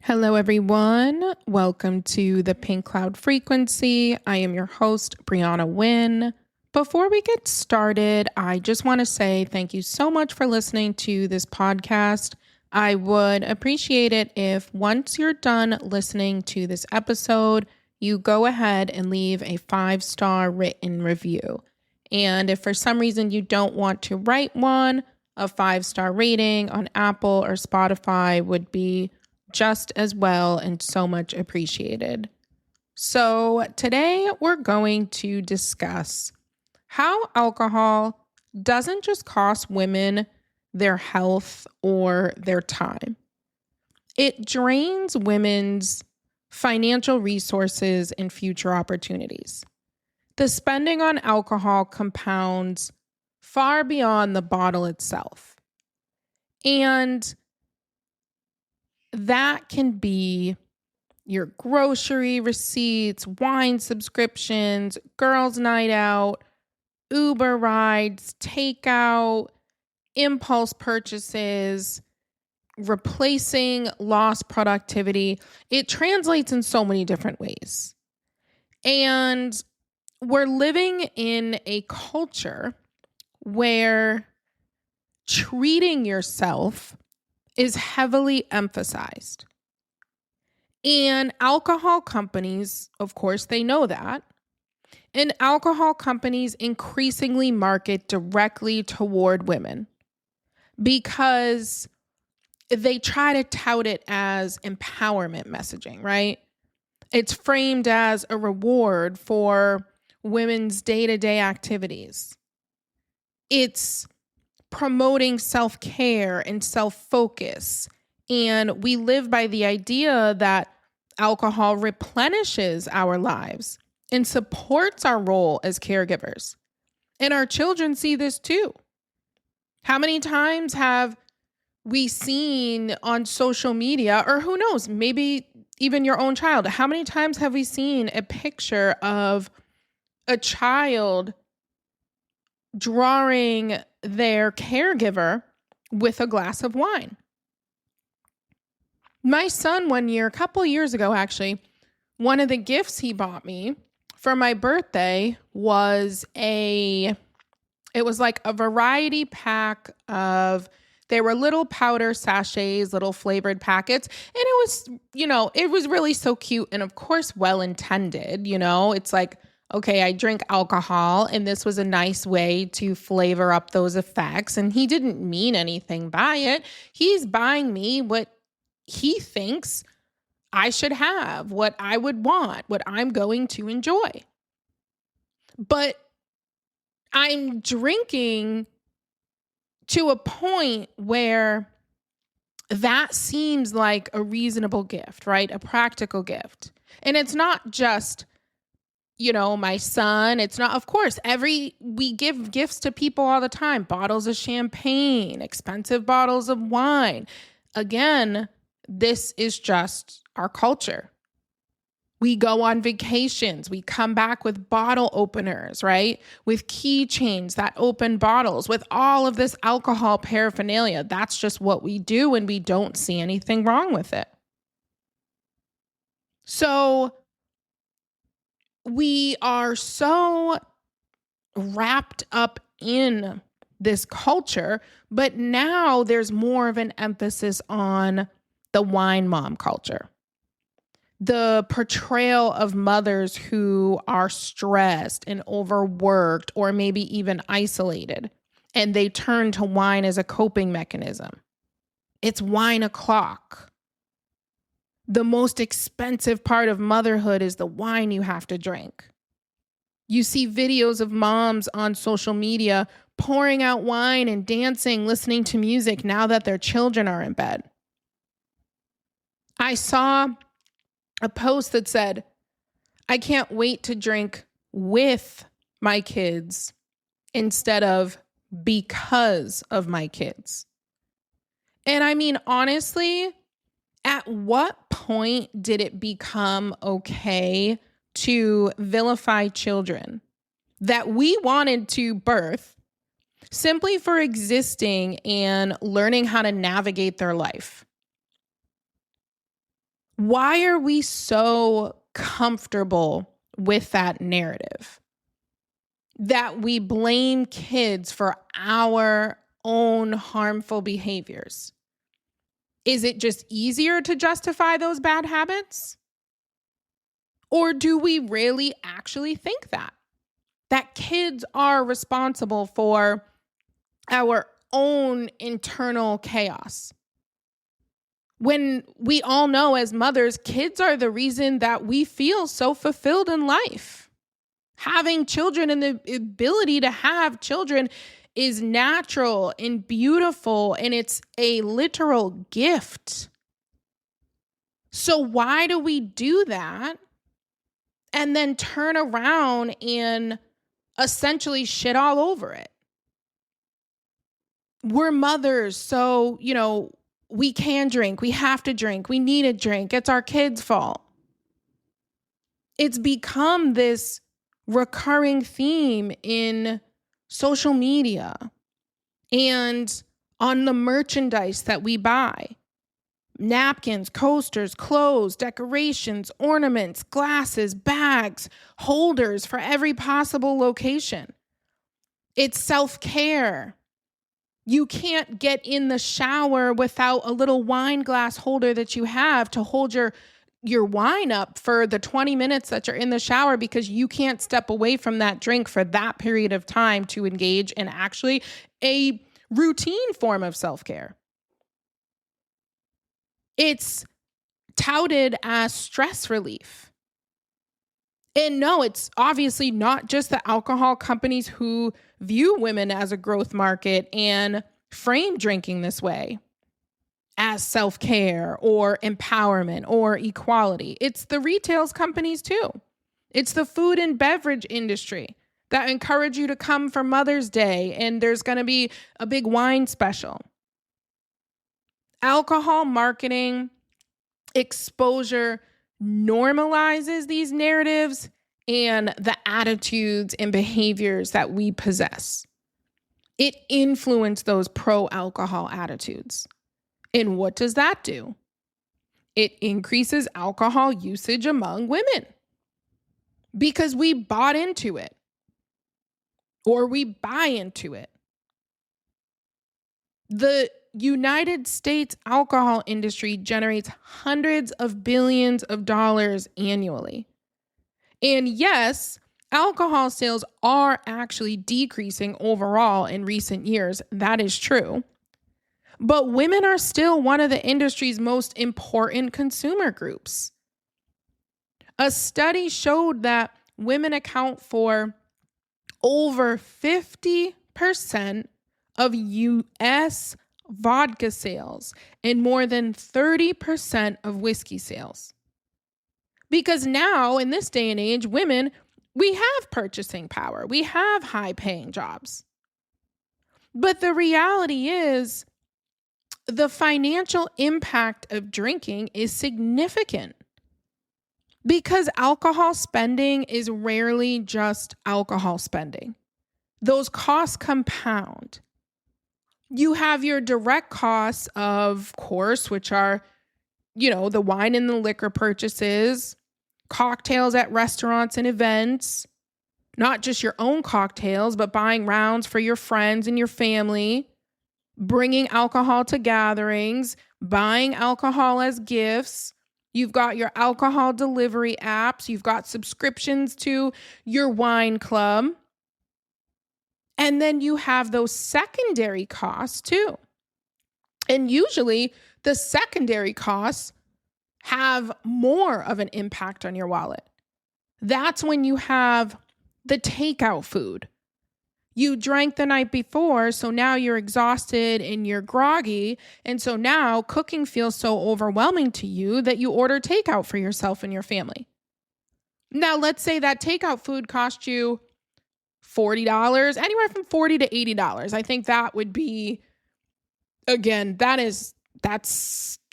Hello, everyone. Welcome to the Pink Cloud Frequency. I am your host, Brianna Wynn. Before we get started, I just want to say thank you so much for listening to this podcast. I would appreciate it if once you're done listening to this episode, you go ahead and leave a 5-star written review. And if for some reason you don't want to write one, a 5-star rating on Apple or Spotify would be just as well and so much appreciated. So today we're going to discuss how alcohol doesn't just cost women their health or their time. It drains women's financial resources and future opportunities. The spending on alcohol compounds far beyond the bottle itself. And that can be your grocery receipts, wine subscriptions, girls' night out, Uber rides, takeout, impulse purchases, replacing lost productivity. It translates in so many different ways. And we're living in a culture where treating yourself is heavily emphasized. And alcohol companies, of course, they know that. And alcohol companies increasingly market directly toward women because they try to tout it as empowerment messaging, right? It's framed as a reward for women's day-to-day activities. It's promoting self-care and self-focus. And we live by the idea that alcohol replenishes our lives and supports our role as caregivers. And our children see this too. How many times have we seen on social media, or who knows, maybe even your own child, how many times have we seen a picture of a child drawing their caregiver with a glass of wine? My son one year, a couple years ago actually, one of the gifts he bought me for my birthday was like a variety pack of, they were little powder sachets, little flavored packets. And it was really so cute. And of course, well-intended, it's like, okay, I drink alcohol and this was a nice way to flavor up those effects. And he didn't mean anything by it. He's buying me what he thinks I should have, what I would want, what I'm going to enjoy. But I'm drinking to a point where that seems like a reasonable gift, right? A practical gift. And it's not just my son. It's not, of course, we give gifts to people all the time, bottles of champagne, expensive bottles of wine. Again, this is just our culture. We go on vacations. We come back with bottle openers, right? With keychains that open bottles, with all of this alcohol paraphernalia. That's just what we do, and we don't see anything wrong with it. So we are so wrapped up in this culture, but now there's more of an emphasis on the wine mom culture. The portrayal of mothers who are stressed and overworked or maybe even isolated, and they turn to wine as a coping mechanism. It's wine o'clock. The most expensive part of motherhood is the wine you have to drink. You see videos of moms on social media pouring out wine and dancing, listening to music now that their children are in bed. I saw a post that said, I can't wait to drink with my kids instead of because of my kids. And I mean, honestly, at what point did it become okay to vilify children that we wanted to birth simply for existing and learning how to navigate their life? Why are we so comfortable with that narrative that we blame kids for our own harmful behaviors? Is it just easier to justify those bad habits? Or do we really actually think that kids are responsible for our own internal chaos? When we all know as mothers, kids are the reason that we feel so fulfilled in life. Having children and the ability to have children is natural and beautiful, and it's a literal gift. So why do we do that and then turn around and essentially shit all over it? We're mothers, so, we can drink, we have to drink, we need a drink, it's our kids' fault. It's become this recurring theme in social media and on the merchandise that we buy. Napkins, coasters, clothes, decorations, ornaments, glasses, bags, holders for every possible location. It's self-care. You can't get in the shower without a little wine glass holder that you have to hold your wine up for the 20 minutes that you're in the shower, because you can't step away from that drink for that period of time to engage in actually a routine form of self-care. It's touted as stress relief. And no, it's obviously not just the alcohol companies who view women as a growth market and frame drinking this way as self-care or empowerment or equality. It's the retail companies too. It's the food and beverage industry that encourage you to come for Mother's Day and there's going to be a big wine special. Alcohol marketing exposure normalizes these narratives and the attitudes and behaviors that we possess. It influences those pro-alcohol attitudes. And what does that do? It increases alcohol usage among women because we bought into it or we buy into it. The United States alcohol industry generates hundreds of billions of dollars annually. And yes, alcohol sales are actually decreasing overall in recent years. That is true. But women are still one of the industry's most important consumer groups. A study showed that women account for over 50% of U.S. vodka sales and more than 30% of whiskey sales. Because now, in this day and age, women, we have purchasing power. We have high-paying jobs. But the reality is, the financial impact of drinking is significant because alcohol spending is rarely just alcohol spending. Those costs compound. You have your direct costs, of course, which are, the wine and the liquor purchases, cocktails at restaurants and events, not just your own cocktails, but buying rounds for your friends and your family, bringing alcohol to gatherings, buying alcohol as gifts. You've got your alcohol delivery apps. You've got subscriptions to your wine club. And then you have those secondary costs too. And usually the secondary costs have more of an impact on your wallet. That's when you have the takeout food. You drank the night before, so now you're exhausted and you're groggy. And so now cooking feels so overwhelming to you that you order takeout for yourself and your family. Now, let's say that takeout food cost you $40, anywhere from $40 to $80. I think that would be, again, that's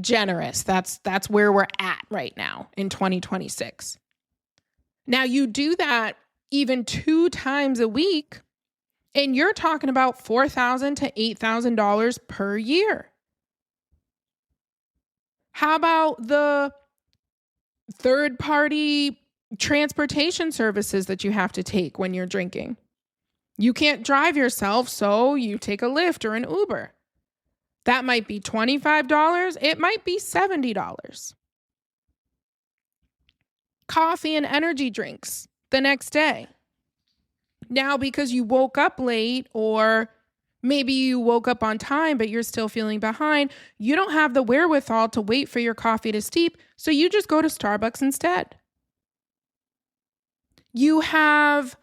generous. That's where we're at right now in 2026. Now you do that even 2 times a week, and you're talking about $4,000 to $8,000 per year. How about the third-party transportation services that you have to take when you're drinking. You can't drive yourself, so you take a Lyft or an Uber. That might be $25. It might be $70. Coffee and energy drinks the next day. Now, because you woke up late, or maybe you woke up on time, but you're still feeling behind, you don't have the wherewithal to wait for your coffee to steep, so you just go to Starbucks instead. You have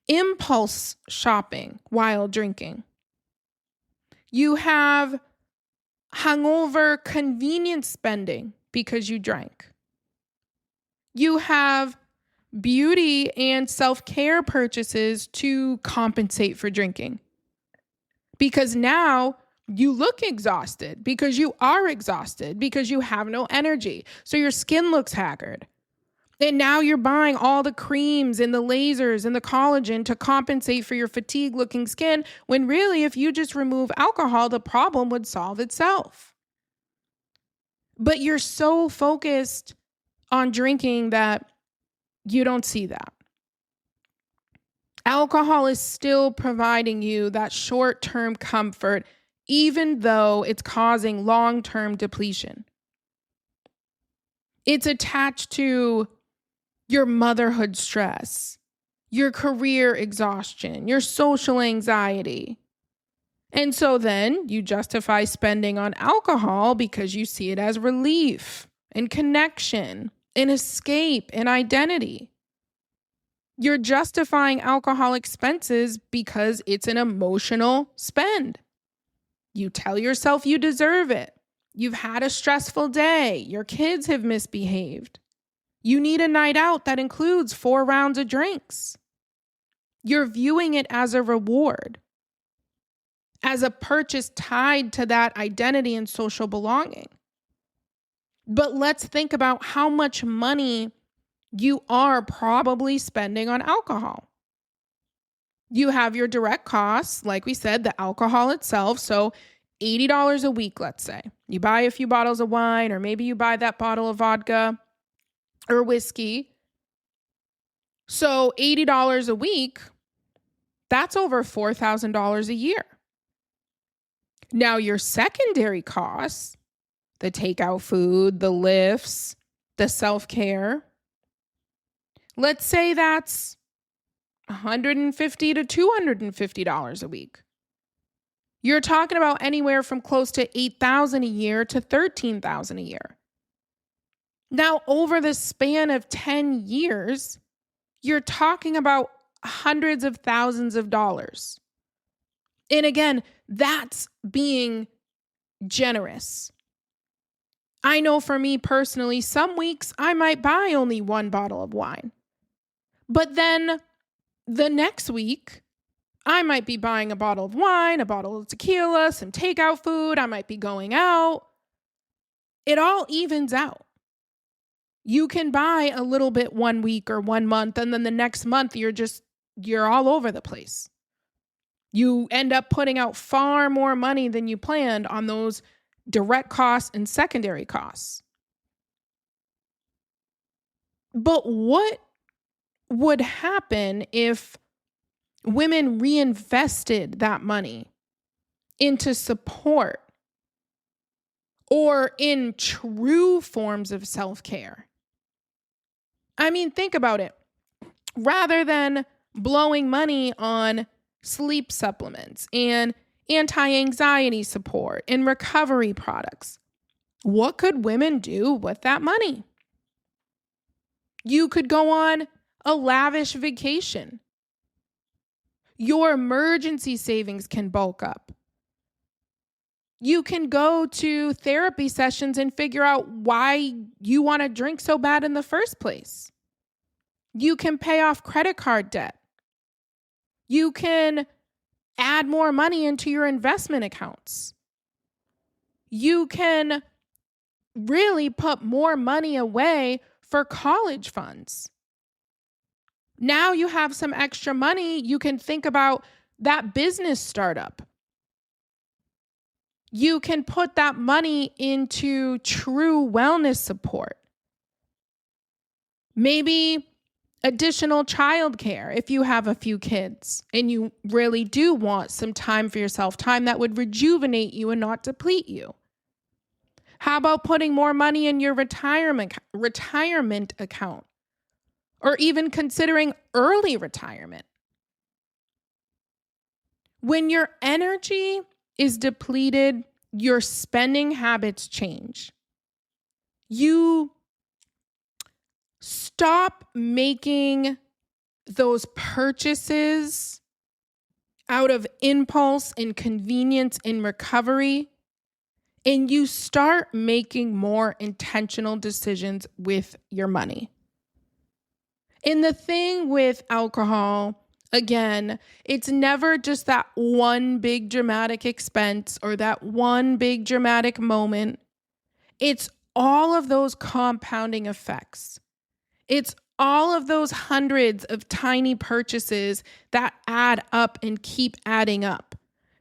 impulse shopping while drinking. You have hungover convenience spending because you drank. You have beauty and self-care purchases to compensate for drinking. Because now you look exhausted, because you are exhausted, because you have no energy. So your skin looks haggard. And now you're buying all the creams and the lasers and the collagen to compensate for your fatigue-looking skin, when really, if you just remove alcohol, the problem would solve itself. But you're so focused on drinking that you don't see that. Alcohol is still providing you that short-term comfort, even though it's causing long-term depletion. It's attached to your motherhood stress, your career exhaustion, your social anxiety. And so then you justify spending on alcohol because you see it as relief and connection and escape and identity. You're justifying alcohol expenses because it's an emotional spend. You tell yourself you deserve it. You've had a stressful day. Your kids have misbehaved. You need a night out that includes 4 rounds of drinks. You're viewing it as a reward, as a purchase tied to that identity and social belonging. But let's think about how much money you are probably spending on alcohol. You have your direct costs, like we said, the alcohol itself. So $80 a week, let's say. You buy a few bottles of wine, or maybe you buy that bottle of vodka or whiskey. So $80 a week, that's over $4,000 a year. Now your secondary costs, the takeout food, the lifts, the self-care, let's say that's $150 to $250 a week. You're talking about anywhere from close to $8,000 a year to $13,000 a year. Now, over the span of 10 years, you're talking about hundreds of thousands of dollars. And again, that's being generous. I know for me personally, some weeks I might buy only 1 bottle of wine. But then the next week, I might be buying a bottle of wine, a bottle of tequila, some takeout food. I might be going out. It all evens out. You can buy a little bit 1 week or 1 month, and then the next month you're all over the place. You end up putting out far more money than you planned on those direct costs and secondary costs. But what would happen if women reinvested that money into support or in true forms of self-care? I mean, think about it. Rather than blowing money on sleep supplements and anti-anxiety support and recovery products, what could women do with that money? You could go on a lavish vacation. Your emergency savings can bulk up. You can go to therapy sessions and figure out why you want to drink so bad in the first place. You can pay off credit card debt. You can add more money into your investment accounts. You can really put more money away for college funds. Now you have some extra money, you can think about that business startup. You can put that money into true wellness support. Maybe additional childcare if you have a few kids and you really do want some time for yourself, time that would rejuvenate you and not deplete you. How about putting more money in your retirement account, or even considering early retirement? When your energy is depleted, your spending habits change. You stop making those purchases out of impulse and convenience and recovery, and you start making more intentional decisions with your money. And the thing with alcohol, again, it's never just that one big dramatic expense or that one big dramatic moment. It's all of those compounding effects. It's all of those hundreds of tiny purchases that add up and keep adding up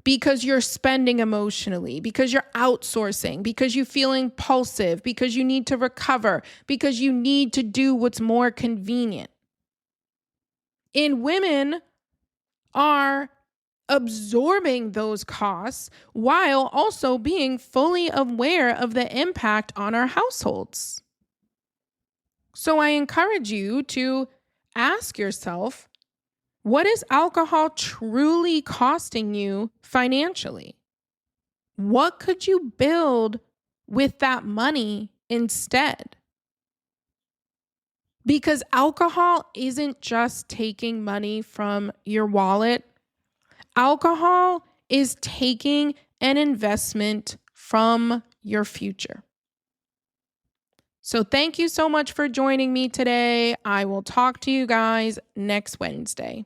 because you're spending emotionally, because you're outsourcing, because you feel impulsive, because you need to recover, because you need to do what's more convenient. And women are absorbing those costs while also being fully aware of the impact on our households. So I encourage you to ask yourself, what is alcohol truly costing you financially? What could you build with that money instead? Because alcohol isn't just taking money from your wallet. Alcohol is taking an investment from your future. So thank you so much for joining me today. I will talk to you guys next Wednesday.